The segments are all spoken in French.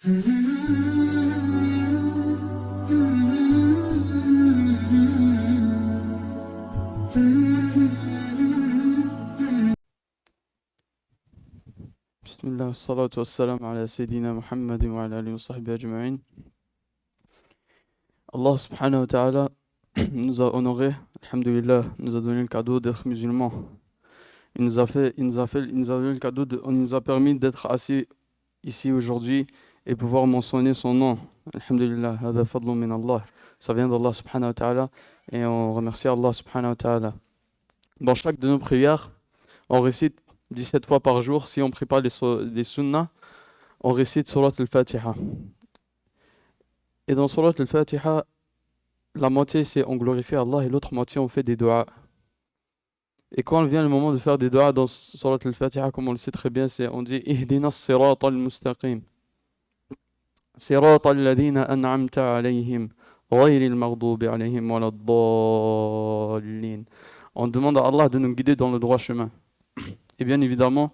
Bismillah, salatu wassalam ala Sayyidina Muhammadin wa ala alihi wa sahbihi ajma'in. Allah subhanahu wa ta'ala nous a honorés, alhamdulillah, nous a donné le cadeau d'être musulmans. On nous a permis d'être assis ici aujourd'hui et pouvoir mentionner son nom. Alhamdulillah, hada fadlun min Allah. Ça vient d'Allah subhanahu wa ta'ala et on remercie Allah subhanahu wa ta'ala. Dans chaque de nos prières, on récite 17 fois par jour. Si on ne prie pas les sunnahs, on récite Surat al-Fatiha. Et dans Surat al-Fatiha, la moitié c'est on glorifie Allah et l'autre moitié on fait des du'as. Et quand vient le moment de faire des du'as dans Surat al-Fatiha, comme on le sait très bien, on dit Ihdina as-sirata al-mustaqim. Sirata alladhina an'amta alayhim, ghayril maghdubi alayhim waladdallin. On demande à Allah de nous guider dans le droit chemin. Et bien évidemment,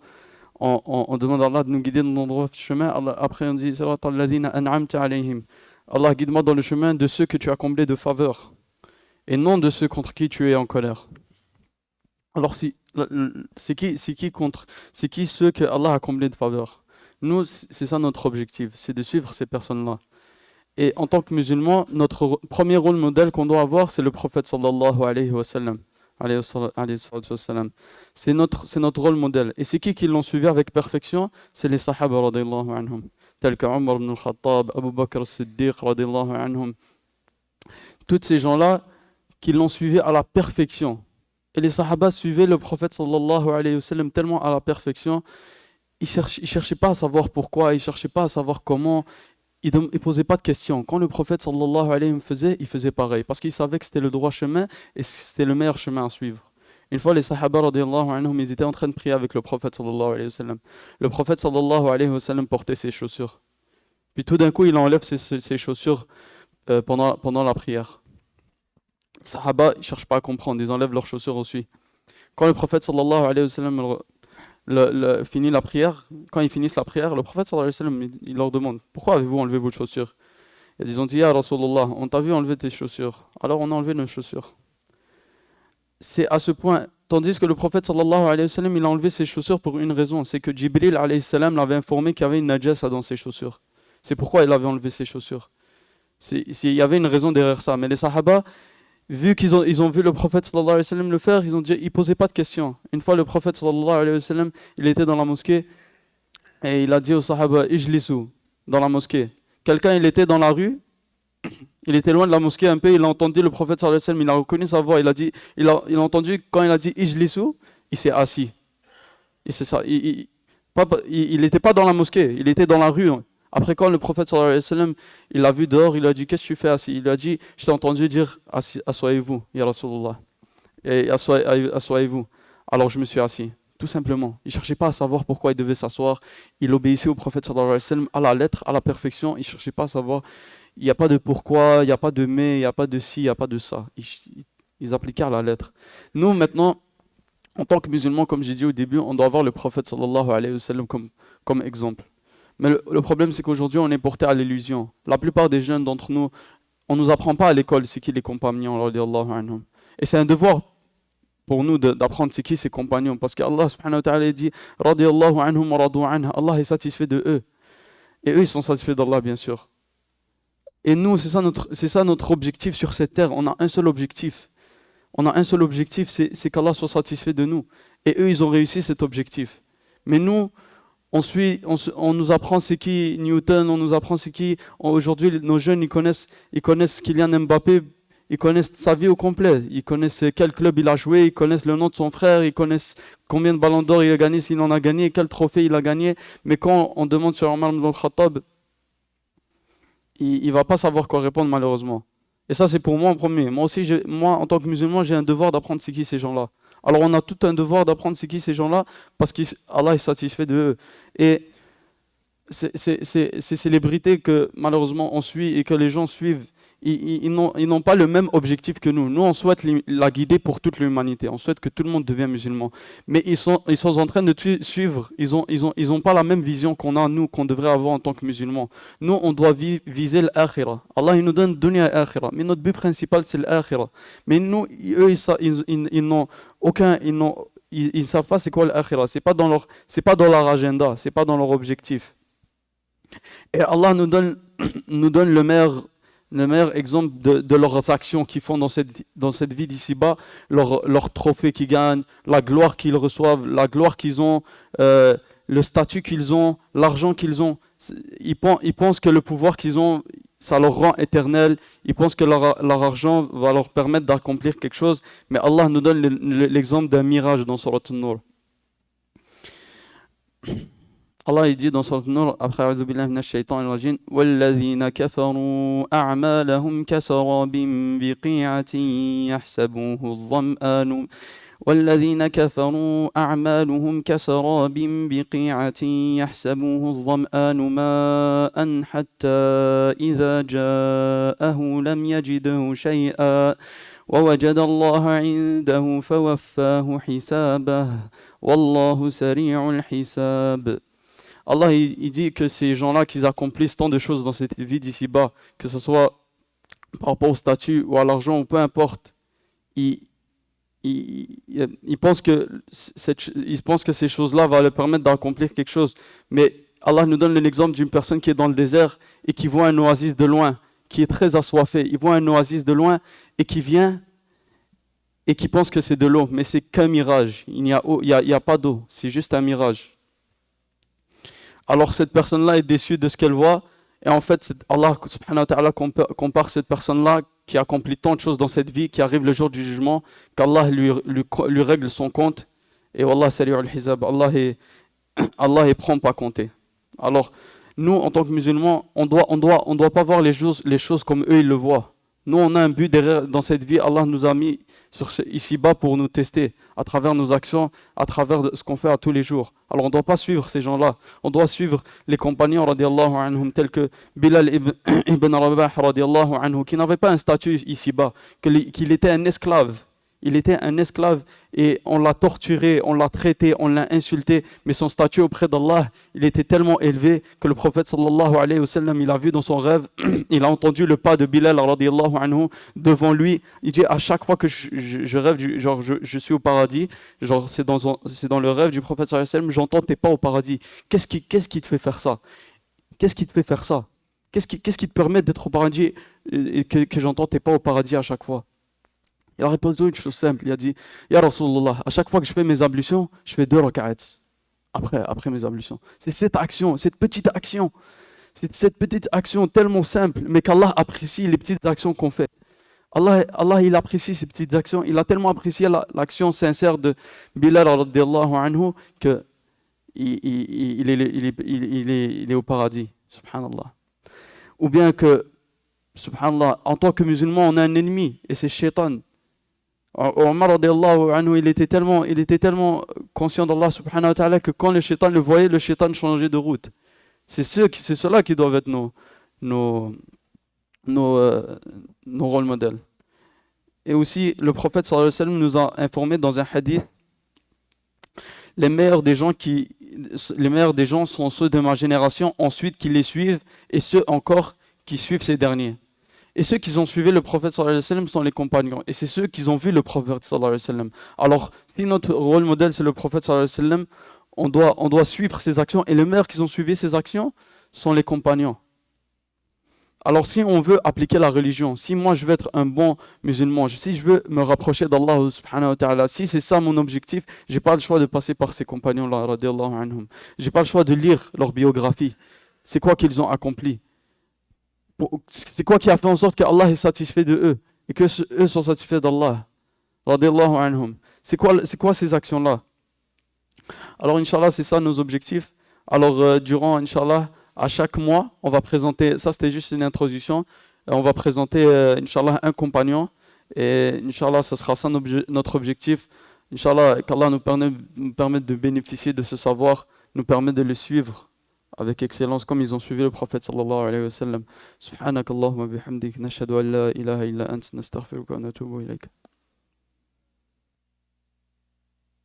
on demande à Allah de nous guider dans le droit chemin. Après on dit Sirata alladhina an'amta alayhim. Allah, guide-moi dans le chemin de ceux que tu as comblés de faveur, et non de ceux contre qui tu es en colère. Alors c'est qui ceux que Allah a comblés de faveur? Nous, c'est ça notre objectif, c'est de suivre ces personnes-là. Et en tant que musulmans, notre premier rôle modèle qu'on doit avoir, c'est le prophète sallallahu alayhi wa sallam. C'est notre rôle modèle. Et c'est qui l'ont suivi avec perfection? C'est les sahaba radiyallahu anhum, tels que Omar ibn al-Khattab, Abu Bakr as-Siddiq radiyallahu anhum. Tous ces gens-là qui l'ont suivi à la perfection. Et les sahaba suivaient le prophète sallallahu alayhi wa sallam tellement à la perfection. Ils cherchaient pas à savoir pourquoi, ils cherchaient pas à savoir comment. Ils posaient pas de questions. Quand le prophète sallallahu alayhi wa sallam il faisait pareil. Parce qu'il savait que c'était le droit chemin et c'était le meilleur chemin à suivre. Une fois, les sahaba radiyallahu anhum, ils étaient en train de prier avec le prophète sallallahu alayhi wa sallam. Le prophète sallallahu alayhi wa sallam portait ses chaussures. Puis tout d'un coup, il enlève ses chaussures pendant la prière. Les sahaba, ils cherchent pas à comprendre, ils enlèvent leurs chaussures aussi. Quand le prophète sallallahu alayhi wa sallam finit la prière, quand ils finissent la prière, le prophète sallallahu alayhi wa sallam, il leur demande pourquoi avez-vous enlevé vos chaussures? Et ils ont dit Ya Rasulallah, on t'a vu enlever tes chaussures, alors on a enlevé nos chaussures. C'est à ce point, tandis que le prophète sallallahu alayhi wa sallam, il a enlevé ses chaussures pour une raison, c'est que Jibril alayhi salam l'avait informé qu'il y avait une najasa dans ses chaussures. C'est pourquoi il avait enlevé ses chaussures. Il y avait une raison derrière ça, mais les sahaba, vu qu'ils ont vu le prophète sallallahu alayhi wa sallam le faire, ils posaient pas de questions. Une fois le prophète sallallahu alayhi wa sallam, il était dans la mosquée et il a dit aux sahaba ijlisu dans la mosquée. Quelqu'un il était dans la rue, il était loin de la mosquée un peu, il a entendu le prophète sallallahu alayhi wa sallam, il a reconnu sa voix, il a entendu quand il a dit ijlisu, il s'est assis. Il n'était pas dans la mosquée, il était dans la rue. Après quand le prophète sallallahu alayhi wa sallam, il l'a vu dehors, il a dit qu'est-ce que tu fais assis? Il a dit je t'ai entendu dire assoyez-vous, ya Rasulullah. Et assoyez-vous. Alors je me suis assis, tout simplement. Il ne cherchait pas à savoir pourquoi il devait s'asseoir. Il obéissait au prophète sallallahu alayhi wa sallam à la lettre, à la perfection. Il ne cherchait pas à savoir. Il n'y a pas de pourquoi, il n'y a pas de mais, il n'y a pas de ci, il n'y a pas de ça. Ils appliquaient à la lettre. Nous maintenant, en tant que musulmans, comme j'ai dit au début, on doit avoir le prophète sallallahu alayhi wa sallam comme exemple. Mais le problème, c'est qu'aujourd'hui, on est porté à l'illusion. La plupart des jeunes d'entre nous, on ne nous apprend pas à l'école c'est qui les compagnons, radiyallahu anhum. Et c'est un devoir pour nous d'apprendre c'est qui ces compagnons. Parce qu'Allah subhanahu wa ta'ala dit radiyallahu anhum wa radu anha. Allah est satisfait de eux. Et eux, ils sont satisfaits d'Allah, bien sûr. Et nous, c'est ça notre objectif sur cette terre. On a un seul objectif. C'est qu'Allah soit satisfait de nous. Et eux, ils ont réussi cet objectif. Mais nous, on nous apprend c'est qui Newton, on nous apprend c'est qui. Aujourd'hui, nos jeunes, ils connaissent Kylian Mbappé, ils connaissent sa vie au complet. Ils connaissent quel club il a joué, ils connaissent le nom de son frère, ils connaissent combien de ballons d'or il a gagné, s'il en a gagné, quel trophée il a gagné. Mais quand on demande sur Omar ibn al-Khattab, il ne va pas savoir quoi répondre malheureusement. Et ça, c'est pour moi en premier. Moi aussi, en tant que musulman, j'ai un devoir d'apprendre c'est qui ces gens-là. Alors on a tout un devoir d'apprendre c'est qui ces gens-là parce qu'Allah est satisfait de eux. Et ces célébrités que malheureusement on suit et que les gens suivent, ils n'ont pas le même objectif que nous. Nous, on souhaite la guider pour toute l'humanité. On souhaite que tout le monde devienne musulman. Mais ils sont en train de suivre. Ils ont pas la même vision qu'on a, nous, qu'on devrait avoir en tant que musulmans. Nous, on doit viser l'akhira. Allah, il nous donne dunya et akhira. Mais notre but principal, c'est l'akhira. Mais nous, eux, ils n'ont aucun... Ils savent pas c'est quoi l'akhira. C'est pas dans leur agenda. C'est pas dans leur objectif. Et Allah nous donne le meilleur exemple de leurs actions qu'ils font dans cette vie d'ici-bas, leurs trophées qu'ils gagnent, la gloire qu'ils reçoivent, la gloire qu'ils ont, le statut qu'ils ont, l'argent qu'ils ont. Ils pensent que le pouvoir qu'ils ont, ça leur rend éternel. Ils pensent que leur argent va leur permettre d'accomplir quelque chose. Mais Allah nous donne l'exemple d'un mirage dans Surat An-Nur. Allah il dit dans Surat An-Nur, après A'udhu billahi minash shaitanir rajim, وَالَّذِينَ كَفَرُوا أَعْمَالَهُمْ كَسَرَابٍ بِقِيعَةٍ يَحْسَبُهُ الظَّمْآنُ والذين كفروا أعمالهم كسراب بقيعة يحسبه الظمآن ماء حتى إذا جاءه لم يجده شيئا ووجد الله عنده فوفاه حسابه والله سريع الحساب. Allah il dit que ces gens-là qui accomplissent tant de choses dans cette vie d'ici-bas, que ce soit par rapport au statut ou à l'argent ou peu importe, ils pensent que ces choses-là vont leur permettre d'accomplir quelque chose. Mais Allah nous donne l'exemple d'une personne qui est dans le désert et qui voit un oasis de loin, qui est très assoiffé. Il voit un oasis de loin et qui vient et qui pense que c'est de l'eau, mais c'est qu'un mirage. Il n'y a pas d'eau, c'est juste un mirage. Alors cette personne-là est déçue de ce qu'elle voit, et en fait Allah subhanahu wa ta'ala compare cette personne-là qui accomplit tant de choses dans cette vie, qui arrive le jour du jugement, qu'Allah lui règle son compte, et Wallah sari'ul hisab, Allah est prompt à compter. Alors nous en tant que musulmans, on doit pas voir les choses comme eux ils le voient. Nous, on a un but derrière dans cette vie. Allah nous a mis ici-bas pour nous tester à travers nos actions, à travers ce qu'on fait à tous les jours. Alors, on ne doit pas suivre ces gens-là. On doit suivre les compagnons, radiallahu anhum, tels que Bilal ibn Rabah, radiallahu anhu, qui n'avait pas un statut ici-bas, qu'il était un esclave. Il était un esclave et on l'a torturé, on l'a traité, on l'a insulté. Mais son statut auprès d'Allah, il était tellement élevé que le prophète sallallahu alayhi wa sallam, il a vu dans son rêve, il a entendu le pas de Bilal radiallahu anhu devant lui. Il dit à chaque fois que je rêve, je suis au paradis, c'est dans le rêve du prophète sallallahu alayhi wa sallam, j'entends tes pas au paradis. Qu'est-ce qui te fait faire ça? Qu'est-ce qui te fait faire ça? Qu'est-ce qui te permet d'être au paradis et que j'entends tes pas au paradis à chaque fois? Il a répondu une chose simple, il a dit Ya Rasulullah, à chaque fois que je fais mes ablutions, je fais 2 rak'ats après mes ablutions. C'est cette petite action tellement simple, mais qu'Allah apprécie les petites actions qu'on fait. Allah il apprécie ces petites actions, il a tellement apprécié l'action sincère de Bilal radiallahu anhu que il est au paradis, subhanallah. Ou bien que, subhanallah, en tant que musulman, on a un ennemi, et c'est Shaitan. Omar radiallahu anhu, il était tellement conscient d'Allah subhanahu wa ta'ala que quand le shaitan le voyait, le shaitan changeait de route. C'est ceux-là qui doivent être nos rôles modèles. Et aussi, le prophète sallallahu alayhi wa sallam nous a informé dans un hadith, les meilleurs des gens sont ceux de ma génération, ensuite qui les suivent, et ceux encore qui suivent ces derniers. Et ceux qui ont suivi le prophète sallallahu alayhi wa sallam sont les compagnons. Et c'est ceux qui ont vu le prophète sallallahu alayhi wa sallam. Alors, si notre rôle modèle c'est le prophète sallallahu alayhi wa sallam, on doit suivre ses actions. Et les meilleurs qui ont suivi ses actions sont les compagnons. Alors, si on veut appliquer la religion, si moi je veux être un bon musulman, si je veux me rapprocher d'Allah subhanahu wa ta'ala, si c'est ça mon objectif, j'ai pas le choix de passer par ces compagnons-là, radiallahu anhum. J'ai pas le choix de lire leur biographie. C'est quoi qu'ils ont accompli? C'est quoi qui a fait en sorte qu'Allah est satisfait de eux et que eux sont satisfaits d'Allah, radiallahu anhum. C'est quoi ces actions-là? Alors Inch'Allah, c'est ça nos objectifs. Alors durant Inch'Allah, à chaque mois, on va présenter, ça c'était juste une introduction, on va présenter Inch'Allah un compagnon et Inch'Allah, ça sera ça notre objectif. Inch'Allah, qu'Allah nous permette de bénéficier de ce savoir, nous permette de le suivre avec excellence, comme ils ont suivi le prophète sallallahu alayhi wa sallam. Subhanakallahumma bihamdik, nashhadu an la ilaha illa ant, nastaghfiruka wa natubu ilayk.